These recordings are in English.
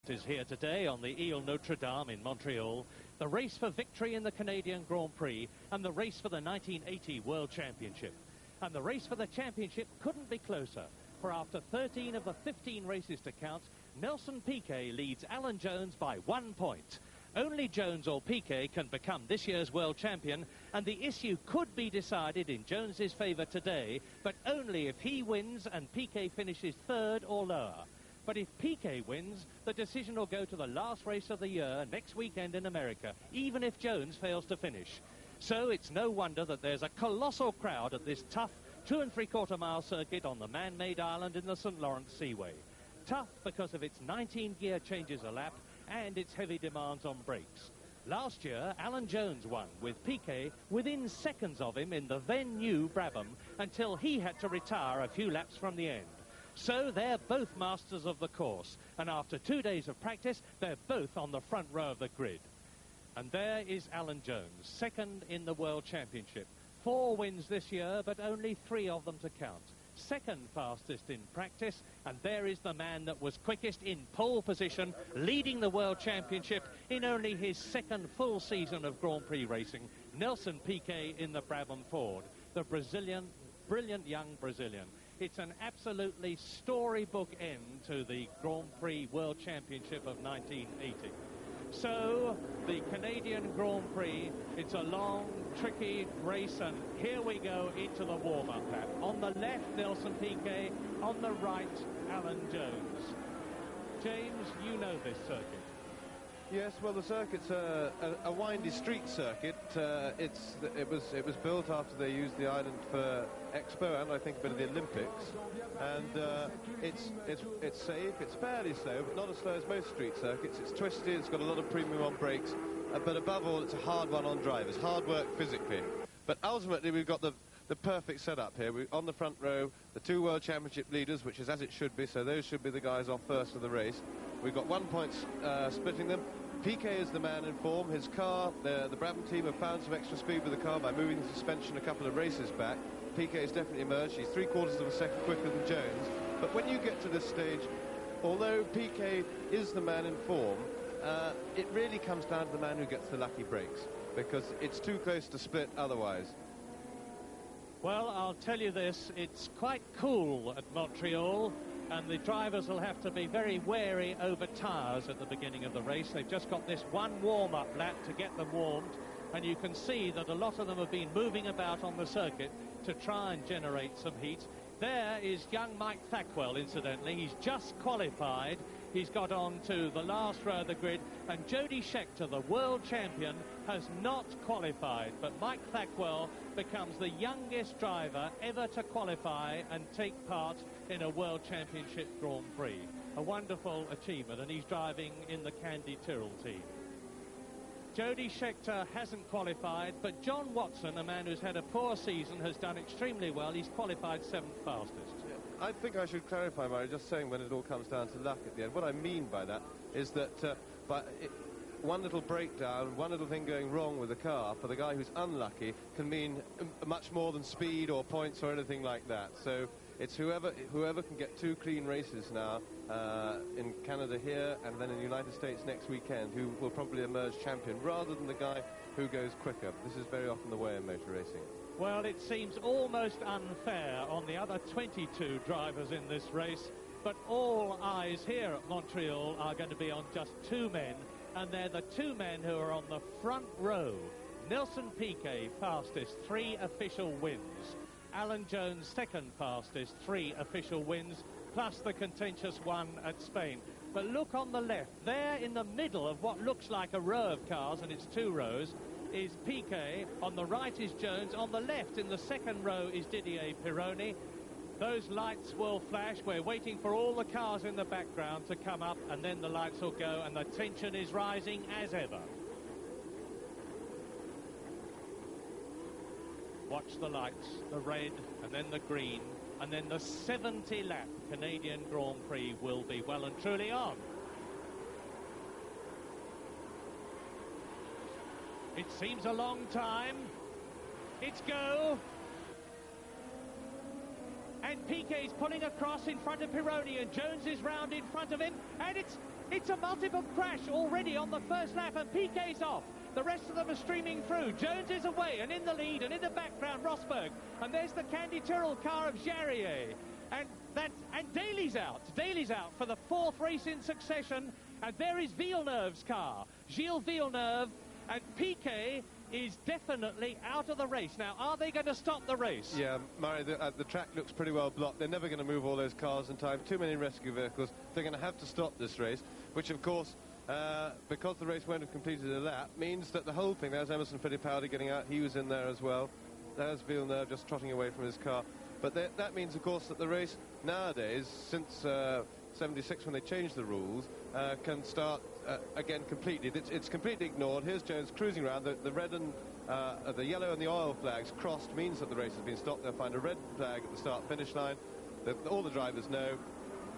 Is here today on the Ile Notre Dame in Montreal, the race for victory in the Canadian Grand Prix and the race for the 1980 World Championship. And the race for the championship couldn't be closer, for after 13 of the 15 races to count, Nelson Piquet leads Alan Jones by 1 point. Only Jones or Piquet can become this year's world champion, and the issue could be decided in Jones's favour today, but only if he wins and Piquet finishes third or lower. But if Piquet wins, the decision will go to the last race of the year next weekend in America, even if Jones fails to finish. So it's no wonder that there's a colossal crowd at this tough 2 3/4 mile circuit on the man-made island in the St. Lawrence Seaway. Tough because of its 19 gear changes a lap and its heavy demands on brakes. Last year, Alan Jones won, with Piquet within seconds of him in the then new Brabham, until he had to retire a few laps from the end. So they're both masters of the course, and after 2 days of practice, they're both on the front row of the grid. And there is Alan Jones, second in the World Championship. 4 wins this year, but only 3 of them to count. Second fastest in practice, and there is the man that was quickest in pole position, leading the World Championship in only his second full season of Grand Prix racing, Nelson Piquet in the Brabham Ford, the brilliant young Brazilian. It's an absolutely storybook end to the Grand Prix World Championship of 1980. So, the Canadian Grand Prix, it's a long, tricky race, and here we go into the warm-up lap. On the left, Nelson Piquet. On the right, Alan Jones. James, you know this circuit. Yes, well, the circuit's a windy street circuit. It was built after they used the island for Expo and I think a bit of the Olympics. And it's safe. It's fairly slow, but not as slow as most street circuits. It's twisted. It's got a lot of premium on brakes. But above all, it's a hard one on drivers. Hard work physically. But ultimately, we've got the perfect setup here. On the front row, the 2 World Championship leaders, which is as it should be. So those should be the guys off first of the race. We've got 1 point splitting them. Piquet is the man in form. His car, the Brabham team have found some extra speed with the car by moving the suspension a couple of races back. Piquet has definitely emerged. He's 3/4 of a second quicker than Jones. But when you get to this stage, although Piquet is the man in form, it really comes down to the man who gets the lucky breaks, because it's too close to split otherwise. Well, I'll tell you this, it's quite cool at Montreal, and the drivers will have to be very wary over tyres at the beginning of the race. They've just got this 1 warm-up lap to get them warmed, and you can see that a lot of them have been moving about on the circuit to try and generate some heat. There is young Mike Thackwell, incidentally. He's just qualified. He's got on to the last row of the grid, and Jody Scheckter, the world champion, has not qualified, but Mike Thackwell becomes the youngest driver ever to qualify and take part in a World Championship Grand Prix. A wonderful achievement, and he's driving in the Candy Tyrrell team. Jody Scheckter hasn't qualified, but John Watson, a man who's had a poor season, has done extremely well. He's qualified 7th fastest. I think I should clarify, Murray, just saying when it all comes down to luck at the end. What I mean by that is that one little breakdown, one little thing going wrong with the car, for the guy who's unlucky, can mean much more than speed or points or anything like that. So it's whoever can get 2 clean races now in Canada here and then in the United States next weekend, who will probably emerge champion, rather than the guy who goes quicker. This is very often the way in motor racing. Well, it seems almost unfair on the other 22 drivers in this race, but all eyes here at Montreal are going to be on just 2 men, and they're the 2 men who are on the front row. Nelson Piquet, fastest, 3 official wins. Alan Jones, second fastest, 3 official wins, plus the contentious one at Spain. But look on the left, there in the middle of what looks like a row of cars, and it's 2 rows, is Piquet. On the right is Jones. On the left, in the second row, is Didier Pironi. Those lights will flash. We're waiting for all the cars in the background to come up, and then the lights will go, and the tension is rising as ever. Watch the lights, the red, and then the green, and then the 70-lap Canadian Grand Prix will be well and truly on. It seems a long time. It's go. And Piquet's pulling across in front of Pironi, and Jones is round in front of him, and it's It's a multiple crash already on the first lap, and Piquet's off. The rest of them are streaming through. Jones is away and in the lead, and in the background, Rosberg. And there's the Candy Tyrrell car of Jarier. And Daly's out. Daly's out for the 4th race in succession. And there is Villeneuve's car. Gilles Villeneuve, and Piquet is definitely out of the race. Now, are they going to stop the race? Yeah, Murray, the track looks pretty well blocked. They're never going to move all those cars in time. Too many rescue vehicles. They're going to have to stop this race, which, of course, because the race won't have completed a lap, means that the whole thing, there's Emerson Fittipaldi getting out. He was in there as well. There's Villeneuve just trotting away from his car. But that means, of course, that the race nowadays, since 76 when they changed the rules, can start again completely. It's completely ignored. Here's Jones cruising around. The red and the yellow and the oil flags crossed means that the race has been stopped. They'll find a red flag at the start-finish line. All the drivers know.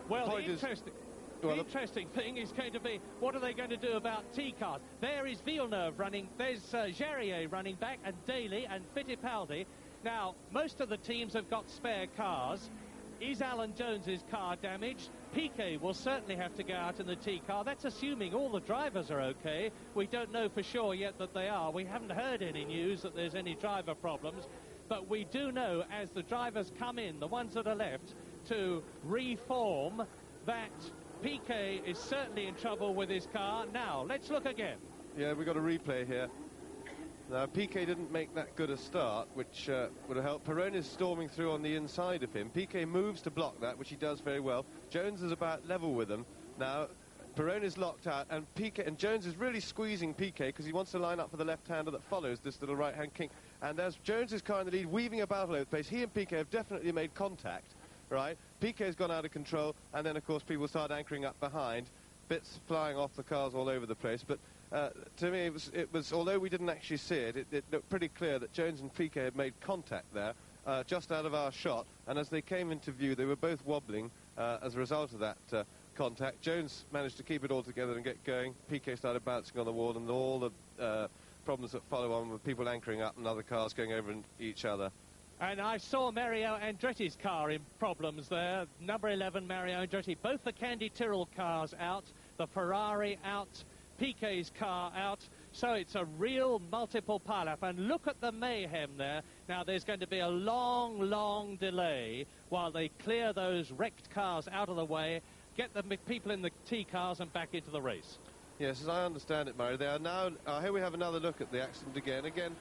Well, the interesting thing is going to be, what are they going to do about T-cars? There is Villeneuve running, there's Jarier running back, and Daly and Fittipaldi. Now, most of the teams have got spare cars. Is Alan Jones's car damaged? Piquet will certainly have to go out in the T-car. That's assuming all the drivers are okay. We don't know for sure yet that they are. We haven't heard any news that there's any driver problems. But we do know, as the drivers come in, the ones that are left, to reform, that Piquet is certainly in trouble with his car. Now, let's look again. Yeah, we've got a replay here. Now, Piquet didn't make that good a start, which would have helped. Peroni is storming through on the inside of him. Piquet moves to block that, which he does very well. Jones is about level with him. Now, Peroni is locked out, and Jones is really squeezing Piquet because he wants to line up for the left-hander that follows this little right-hand kink. And there's Jones's car in the lead, weaving about all over the place. He and Piquet have definitely made contact, right? Piquet's gone out of control, and then, of course, people start anchoring up behind. Bits flying off the cars all over the place, but to me, it was, although we didn't actually see it, it looked pretty clear that Jones and Piquet had made contact there, just out of our shot, and as they came into view, they were both wobbling as a result of that contact. Jones managed to keep it all together and get going. Piquet started bouncing on the wall, and all the problems that follow on with people anchoring up and other cars going over each other. And I saw Mario Andretti's car in problems there. Number 11, Mario Andretti. Both the Candy Tyrrell cars out, the Ferrari out, Piquet's car out. So it's a real multiple pile-up. And look at the mayhem there. Now, there's going to be a long, long delay while they clear those wrecked cars out of the way, get the people in the T-cars and back into the race. Yes, as I understand it, Murray, they are now... here we have another look at the accident again. Again,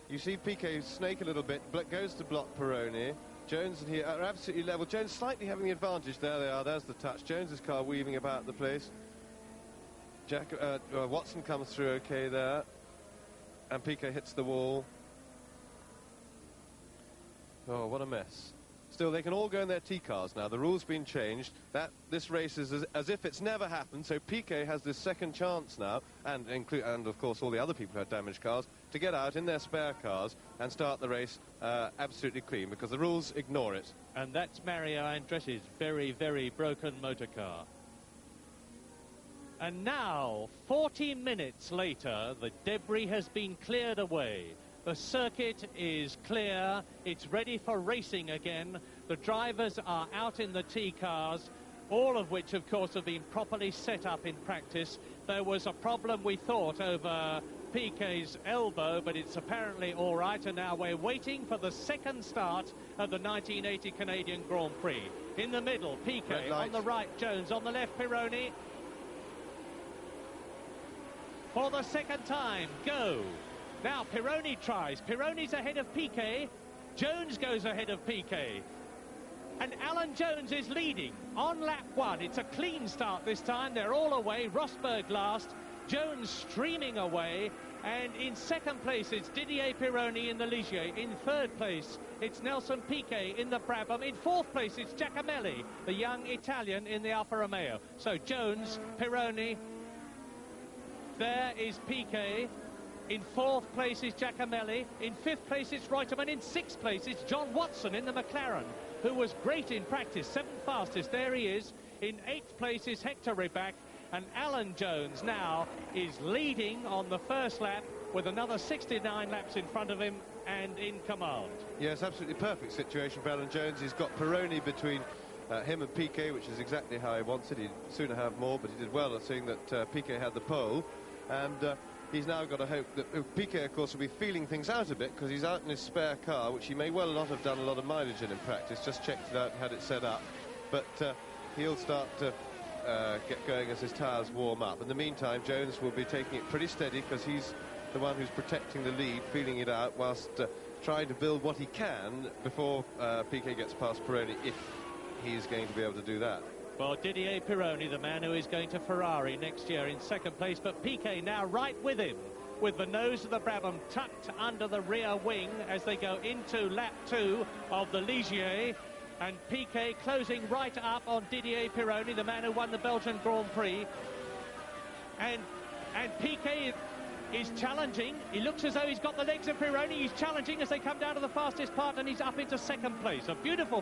you see Piquet snake a little bit, goes to block Peroni. Jones and he are absolutely level. Jones slightly having the advantage. There they are. There's the touch. Jones's car weaving about the place. Watson comes through okay there. And Piquet hits the wall. Oh, what a mess. Still, they can all go in their T-cars now. The rule's been changed. This race is as if it's never happened, so Piquet has this second chance now, and of course all the other people who had damaged cars, to get out in their spare cars and start the race absolutely clean, because the rules ignore it. And that's Mario Andretti's very, very broken motor car. And now, 40 minutes later, the debris has been cleared away. The circuit is clear. It's ready for racing again. The drivers are out in the T-cars, all of which, of course, have been properly set up in practice. There was a problem, we thought, over Piquet's elbow, but it's apparently all right. And now we're waiting for the second start of the 1980 Canadian Grand Prix. In the middle, Piquet. On the right, Jones. On the left, Peroni. For the second time, go. Now Peroni tries. Peroni's ahead of Piquet. Jones goes ahead of Piquet. And Alan Jones is leading on lap 1. It's a clean start this time. They're all away. Rosberg last. Jones streaming away. And in second place, it's Didier Peroni in the Ligier. In third place, it's Nelson Piquet in the Brabham. In fourth place, it's Giacomelli, the young Italian in the Alfa Romeo. So Jones, Peroni. There is Piquet. In fourth place is Giacomelli. In fifth place is Reutemann. In sixth place is John Watson in the McLaren, who was great in practice, seventh fastest. There he is. In eighth place is Hector Rybak. And Alan Jones now is leading on the first lap with another 69 laps in front of him and in command. Yes, absolutely perfect situation for Alan Jones. He's got Peroni between him and Piquet, which is exactly how he wants it. He'd sooner have more, but he did well at seeing that Piquet had the pole. And he's now got to hope that Piquet, of course, will be feeling things out a bit, because he's out in his spare car, which he may well not have done a lot of mileage in practice, just checked it out and had it set up. But he'll start to get going as his tyres warm up. In the meantime, Jones will be taking it pretty steady, because he's the one who's protecting the lead, feeling it out, whilst trying to build what he can before Piquet gets past Pironi, if he's going to be able to do that. Well, Didier Pironi, the man who is going to Ferrari next year, in second place, but Piquet now right with him, with the nose of the Brabham tucked under the rear wing as they go into lap 2 of the Ligier, and Piquet closing right up on Didier Pironi, the man who won the Belgian Grand Prix. And Piquet is challenging. He looks as though he's got the legs of Pironi. He's challenging as they come down to the fastest part, and he's up into second place. A beautiful